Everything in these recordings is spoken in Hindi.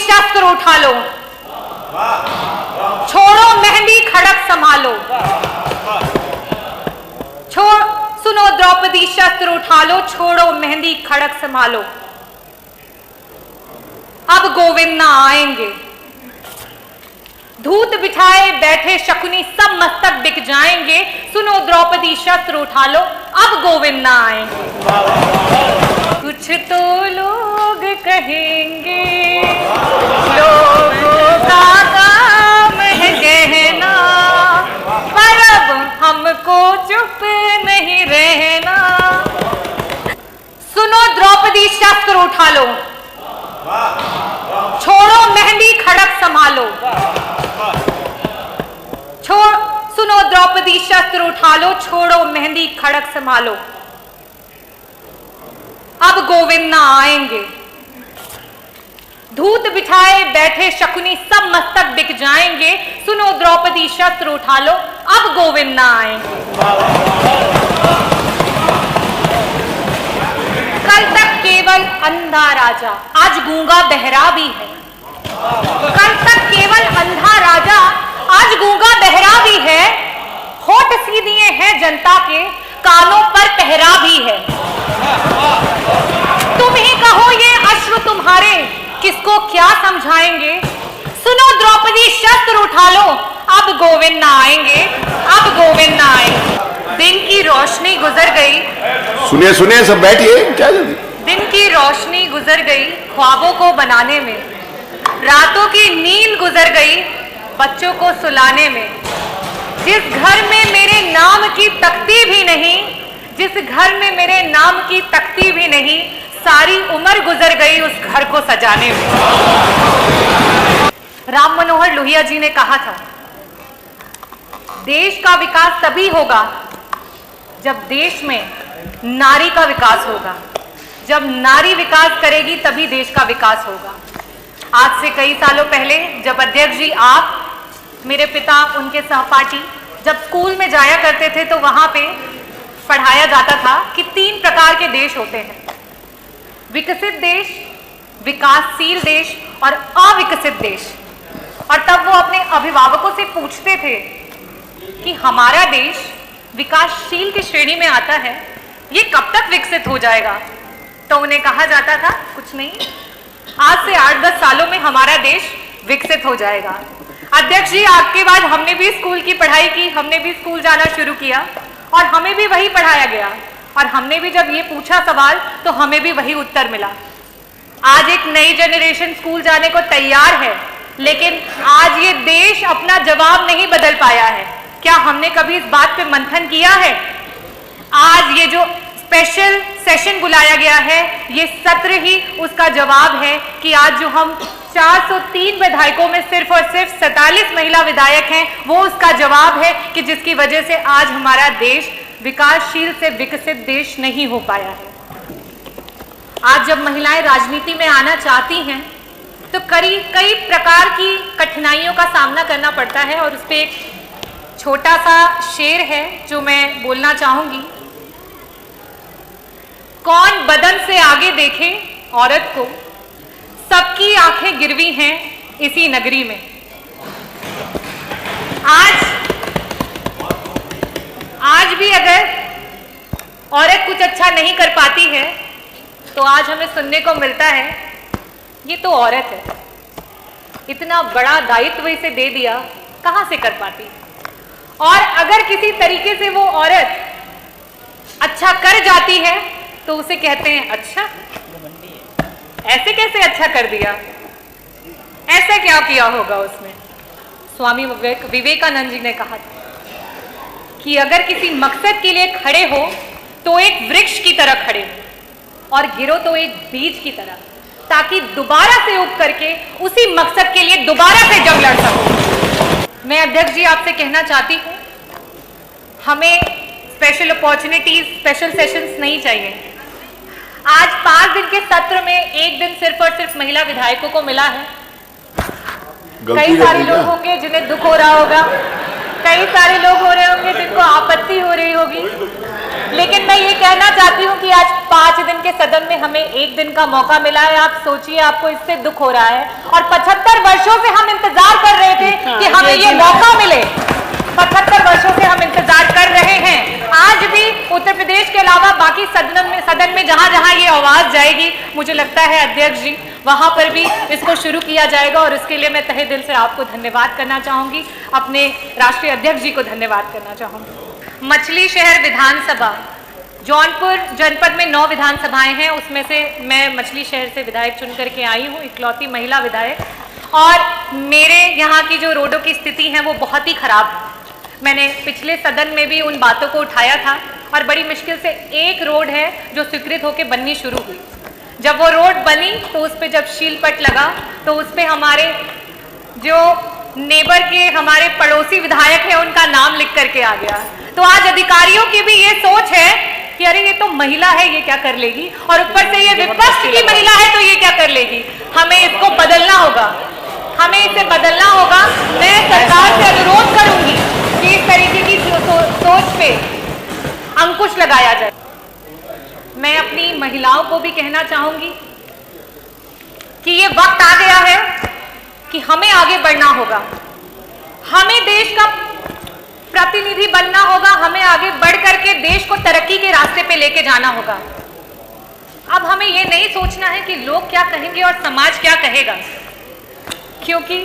शस्त्र उठा लो, छोड़ो मेहंदी खड़क संभालो। सुनो द्रौपदी शस्त्र उठा लो, छोड़ो मेहंदी खड़क संभालो। अब गोविंद ना आएंगे, धूत बिठाए बैठे शकुनी सब मस्तक बिक जाएंगे। सुनो द्रौपदी शस्त्र उठा लो, अब गोविंद ना आएंगे। कुछ तो लोग कहेंगे, लोगों का काम है कहना, पर अब हमको चुप नहीं रहना। सुनो द्रौपदी शस्त्र उठा लो, छोड़ो मेहंदी खड़क संभालो। सुनो द्रौपदी शस्त्र उठा लो, छोड़ो मेहंदी खड़क संभालो। अब गोविंद ना आएंगे, धूत बिठाए बैठे शकुनी सब मस्तक बिक जाएंगे। सुनो द्रौपदी शस्त्र उठा लो, अब गोविंद ना आएंगे। कल तक केवल अंधा राजा, आज गूंगा बहरा भी है। कल तक केवल अंधा राजा, आज गूंगा बहरा भी है। होठ सी दिए हैं जनता के, कानों पर पहरा भी है। तुम ही कहो ये अश्रु तुम्हारे, किसको क्या समझाएंगे। सुनो द्रौपदी शस्त्र उठा लो, अब गोविंद ना आएंगे, अब गोविंद ना आएंगे। दिन की रोशनी गुजर गई, सुनिए सुनिए सब बैठिए, क्या जल्दी। दिन की रोशनी गुजर गई ख्वाबों को बनाने में, रातों की नींद गुजर गई बच्चों को सुलाने में। जिस घर में मेरे नाम की तख्ती भी नहीं, जिस घर में मेरे नाम की तख्ती भी नहीं, सारी उम्र गुजर गई उस घर को सजाने में। राम मनोहर लोहिया जी ने कहा था, देश का विकास तभी होगा जब देश में नारी का विकास होगा। जब नारी विकास करेगी तभी देश का विकास होगा। आज से कई सालों पहले जब अध्यक्ष जी आप, मेरे पिता, उनके सहपाठी जब स्कूल में जाया करते थे तो वहां पे पढ़ाया जाता था कि 3 प्रकार के देश होते हैं, विकसित देश, विकासशील देश और अविकसित देश। और तब वो अपने अभिभावकों से पूछते थे कि हमारा देश विकासशील की श्रेणी में आता है, ये कब तक विकसित हो जाएगा। तो उन्हें कहा जाता था कुछ नहीं, आज से 8-10 सालों में हमारा देश विकसित हो जाएगा। अध्यक्ष जी आपके बाद हमने भी स्कूल की पढ़ाई की, हमने भी स्कूल जाना शुरू किया और हमें भी वही पढ़ाया गया। और हमने भी जब ये पूछा सवाल तो हमें भी वही उत्तर मिला। आज एक नई जनरेशन स्कूल जाने को तैयार है, लेकिन आज ये देश अपना जवाब नहीं बदल पाया है। क्या हमने कभी इस बात पे मंथन किया है? आज ये जो स्पेशल सेशन बुलाया गया है, ये सत्र ही उसका जवाब है कि आज जो हम 403 विधायकों में सिर्फ और सिर्फ 47 महिला विधायक हैं, वो उसका जवाब है कि जिसकी वजह से आज हमारा देश विकासशील से विकसित देश नहीं हो पाया है। आज जब महिलाएं राजनीति में आना चाहती हैं तो कई प्रकार की कठिनाइयों का सामना करना पड़ता है। और उस पर एक छोटा सा शेर है जो मैं बोलना चाहूंगी। कौन बदन से आगे देखे औरत को, सबकी आंखें गिरवी हैं इसी नगरी में। आज भी अगर औरत कुछ अच्छा नहीं कर पाती है तो आज हमें सुनने को मिलता है ये तो औरत है, इतना बड़ा दायित्व इसे दे दिया, कहां से कर पाती है। और अगर किसी तरीके से वो औरत अच्छा कर जाती है तो उसे कहते हैं अच्छा, ऐसे कैसे अच्छा कर दिया, ऐसा क्या किया होगा उसने। स्वामी विवेकानंद जी ने कहा था कि अगर किसी मकसद के लिए खड़े हो तो एक वृक्ष की तरह खड़े हो और गिरो तो एक बीज की तरह, ताकि दोबारा से उग करके उसी मकसद के लिए दोबारा से जंग लड़ सको। मैं अध्यक्ष जी आपसे कहना चाहती हूं, हमें स्पेशल अपॉर्चुनिटीज, स्पेशल सेशंस नहीं चाहिए। आज 5 दिन के सत्र में 1 दिन सिर्फ और सिर्फ महिला विधायकों को मिला है। कई सारे लोग होंगे जिन्हें दुख हो रहा होगा, कई सारे लोग हो रहे होंगे जिनको आपत्ति हो रही होगी। लेकिन मैं ये कहना चाहती हूँ कि आज 5 दिन के सदन में हमें 1 दिन का मौका मिला है। आप सोचिए, आपको इससे दुख हो रहा है, और 75 वर्षों से हम इंतजार कर रहे थे कि हमें ये मौका मिले। 75 वर्षों से हम इंतजार कर रहे हैं। आज भी उत्तर प्रदेश के अलावा बाकी सदन में जहां जहां ये आवाज जाएगी, मुझे लगता है अध्यक्ष जी, वहां पर भी इसको शुरू किया जाएगा। और इसके लिए मैं तहे दिल से आपको धन्यवाद करना चाहूंगी, अपने राष्ट्रीय अध्यक्ष जी को धन्यवाद करना चाहूंगी। मछली शहर विधानसभा, जौनपुर जनपद में 9 विधानसभाएं हैं, उसमें से मैं मछली शहर से विधायक चुन करके आई हूँ, इकलौती महिला विधायक। और मेरे यहाँ की जो रोडों की स्थिति है वो बहुत ही खराब है। मैंने पिछले सदन में भी उन बातों को उठाया था, और बड़ी मुश्किल से एक रोड है जो स्वीकृत होकर बननी शुरू हुई। जब वो रोड बनी तो उस पर जब शीलपट लगा तो उस पर हमारे जो नेबर के हमारे पड़ोसी विधायक हैं उनका नाम लिख करके आ गया। तो आज अधिकारियों की भी ये सोच है कि अरे ये तो महिला है, ये क्या कर लेगी, और ऊपर से ये विपक्ष की महिला है तो ये क्या कर लेगी। हमें इसको बदलना होगा, हमें इसे बदलना होगा। मैं सरकार से अनुरोध करूंगी कि इस तरीके की सोच पे अंकुश लगाया जाए। मैं अपनी महिलाओं को भी कहना चाहूंगी कि ये वक्त आ गया है कि हमें आगे बढ़ना होगा, हमें देश का प्रतिनिधि बनना होगा, हमें आगे बढ़ करके देश को तरक्की के रास्ते पे लेके जाना होगा। अब हमें ये नहीं सोचना है कि लोग क्या कहेंगे और समाज क्या कहेगा, क्योंकि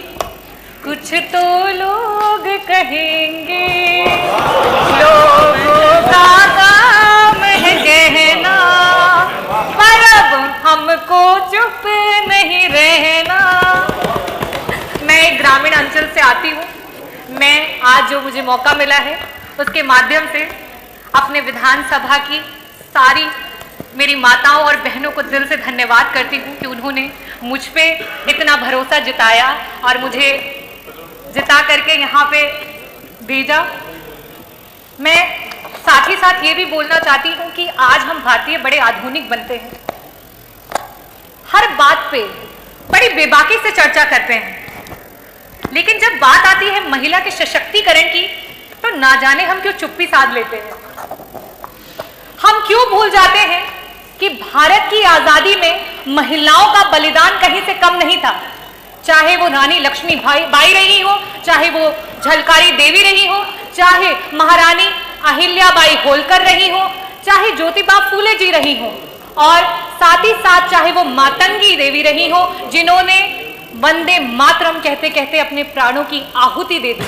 कुछ तो लोग कहेंगे, लोगों का काम है कहना, पर अब हमको चुप नहीं रहना। मैं एक ग्रामीण अंचल से आती हूँ। मैं आज जो मुझे मौका मिला है उसके माध्यम से अपने विधानसभा की सारी मेरी माताओं और बहनों को दिल से धन्यवाद करती हूँ कि उन्होंने मुझ पे इतना भरोसा जताया और मुझे जिता करके यहाँ पे भेजा। मैं साथ ही साथ ये भी बोलना चाहती हूँ कि आज हम भारतीय बड़े आधुनिक बनते हैं, हर बात पे बड़ी बेबाकी से चर्चा करते हैं, लेकिन जब बात आती है महिला के सशक्तिकरण की तो ना जाने हम क्यों चुप्पी साध लेते हैं। हम क्यों भूल जाते हैं कि भारत की आजादी में महिलाओं का बलिदान कहीं से कम नहीं था। चाहे वो रानी लक्ष्मी बाई रही हो, चाहे वो झलकारी देवी रही हो, चाहे महारानी अहिल्याबाई होलकर रही हो, चाहे ज्योतिबा फूले जी रही हो, और साथ ही साथ चाहे वो मातंगी देवी रही हो जिन्होंने वंदे मातरम कहते कहते अपने प्राणों की आहुति दे दी,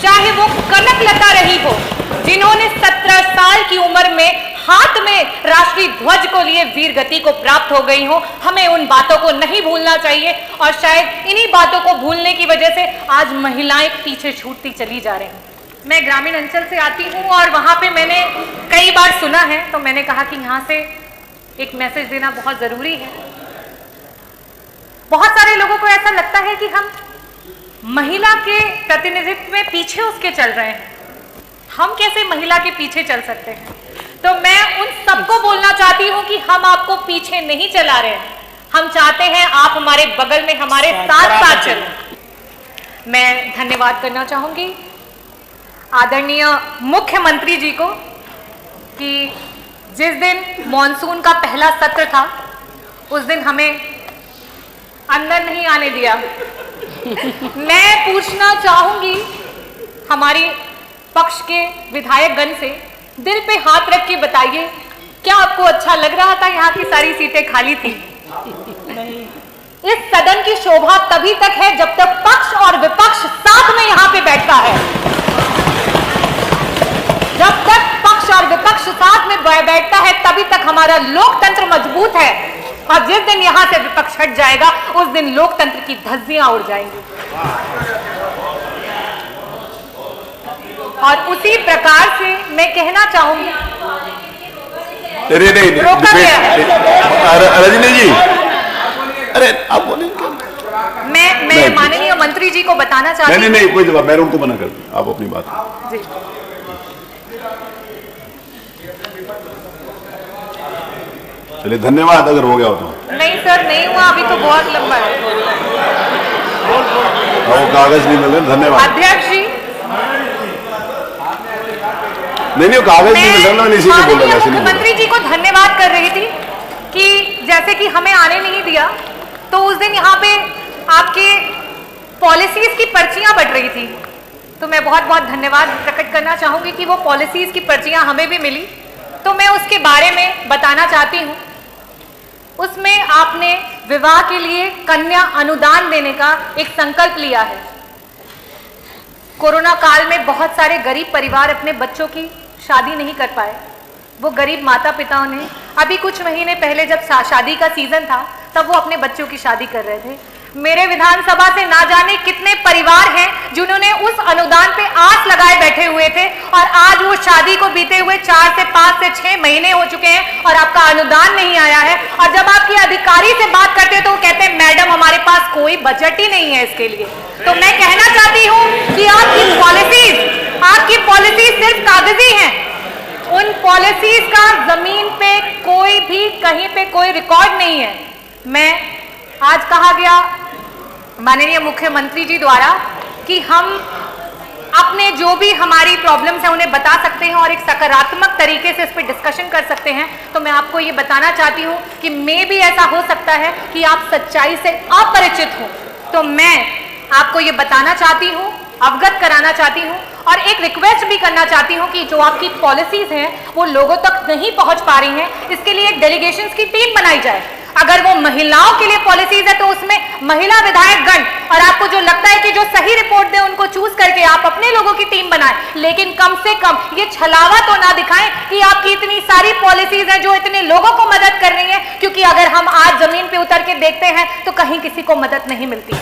चाहे वो कनकलता रही हो जिन्होंने 17 साल की उम्र में हाथ में राष्ट्रीय ध्वज को लिए वीर गति को प्राप्त हो गई हो। हमें उन बातों को नहीं भूलना चाहिए, और शायद इन्हीं बातों को भूलने की वजह से आज महिलाएं पीछे छूटती चली जा रही हैं। मैं ग्रामीण अंचल से आती हूँ और वहां पे मैंने कई बार सुना है, तो मैंने कहा कि यहाँ से एक मैसेज देना बहुत जरूरी है। बहुत सारे लोगों को ऐसा लगता है कि हम महिला के प्रतिनिधित्व में पीछे उसके चल रहे हैं। हम कैसे महिला के पीछे चल सकते हैं? तो मैं उन सबको बोलना चाहती हूं कि हम आपको पीछे नहीं चला रहे हैं, हम चाहते हैं आप हमारे बगल में हमारे साथ साथ चलें। मैं धन्यवाद करना चाहूंगी आदरणीय मुख्यमंत्री जी को कि जिस दिन मॉनसून का पहला सत्र था उस दिन हमें अंदर नहीं आने दिया। मैं पूछना चाहूंगी हमारी पक्ष के विधायकगण से, दिल पे हाथ रख के बताइए, क्या आपको अच्छा लग रहा था यहाँ की सारी सीटें खाली थी? इस सदन की शोभा तभी तक है जब तक पक्ष और विपक्ष साथ में यहाँ पे बैठता है। जब तक पक्ष और विपक्ष साथ में बैठता है तभी तक हमारा लोकतंत्र मजबूत है, और जिस दिन यहाँ से विपक्ष हट जाएगा उस दिन लोकतंत्र की धज्जियां उड़ जाएंगी। और उसी प्रकार से मैं कहना चाहूंगी, रोका गया है। रजनी जी, अरे आप बोलें। मैं माननीय मंत्री जी को बताना चाहती हूँ। नहीं, कोई जवाब, मैं उनको मना कर दूं, आप अपनी बात जी। चलिए धन्यवाद, अगर हो गया हो तो। नहीं सर, नहीं हुआ, अभी तो बहुत लंबा है। वो कागज नहीं मिल रहे, धन्यवाद अध्यक्ष जी। नहीं, कागज नहीं मिल रहा, मैं इसी को बोल रहा था, ऐसे नहीं बोल रहा। मुख्यमंत्री जी को धन्यवाद कर रही थी कि जैसे कि हमें आने नहीं दिया, तो उस दिन यहाँ पे आपके पॉलिसीज की पर्चियां बट रही थी, तो मैं बहुत बहुत धन्यवाद प्रकट करना चाहूंगी कि वो पॉलिसीज की पर्चियां हमें भी मिली। तो मैं उसके बारे में बताना चाहती हूँ। उसमें आपने विवाह के लिए कन्या अनुदान देने का एक संकल्प लिया है। कोरोना काल में बहुत सारे गरीब परिवार अपने बच्चों की शादी नहीं कर पाए। वो गरीब माता पिताओं ने अभी कुछ महीने पहले जब शादी का सीजन था तब वो अपने बच्चों की शादी कर रहे थे। मेरे विधानसभा से ना जाने कितने परिवार हैं जिन्होंने उस अनुदान पे आस लगाए बैठे हुए थे और आज वो शादी को बीते हुए 4 से 5 से 6 महीने हो चुके हैं और आपका अनुदान नहीं आया है। और जब आपकी अधिकारी से बात करते हैं तो वो कहते हैं मैडम हमारे पास कोई बजट ही नहीं है इसके लिए। तो मैं कहना चाहती हूँ कि आपकी पॉलिसीज सिर्फ कागजी हैं। उन पॉलिसीज का जमीन पे कोई भी कहीं पे कोई रिकॉर्ड नहीं है। मैं आज कहा गया माननीय मुख्यमंत्री जी द्वारा कि हम अपने जो भी हमारी प्रॉब्लम्स हैं उन्हें बता सकते हैं और एक सकारात्मक तरीके से इस पर डिस्कशन कर सकते हैं। तो मैं आपको ये बताना चाहती हूँ कि मे भी ऐसा हो सकता है कि आप सच्चाई से अपरिचित हो, तो मैं आपको ये बताना चाहती हूँ, अवगत कराना चाहती हूँ और एक रिक्वेस्ट भी करना चाहती हूँ कि जो आपकी पॉलिसीज हैं वो लोगों तक नहीं पहुंच पा रही हैं, इसके लिए एक डेलीगेशंस की टीम बनाई जाए। अगर वो महिलाओं के लिए पॉलिसीज है तो उसमें महिला विधायक गण और आपको जो लगता है कि जो सही रिपोर्ट दे उनको चूज करके आप अपने लोगों की टीम बनाएं, लेकिन कम से कम ये छलावा तो ना दिखाएं कि आपकी इतनी सारी पॉलिसीज हैं जो इतने लोगों को मदद कर रही हैं, क्योंकि अगर हम आज जमीन पे उतर के देखते हैं तो कहीं किसी को मदद नहीं मिलती।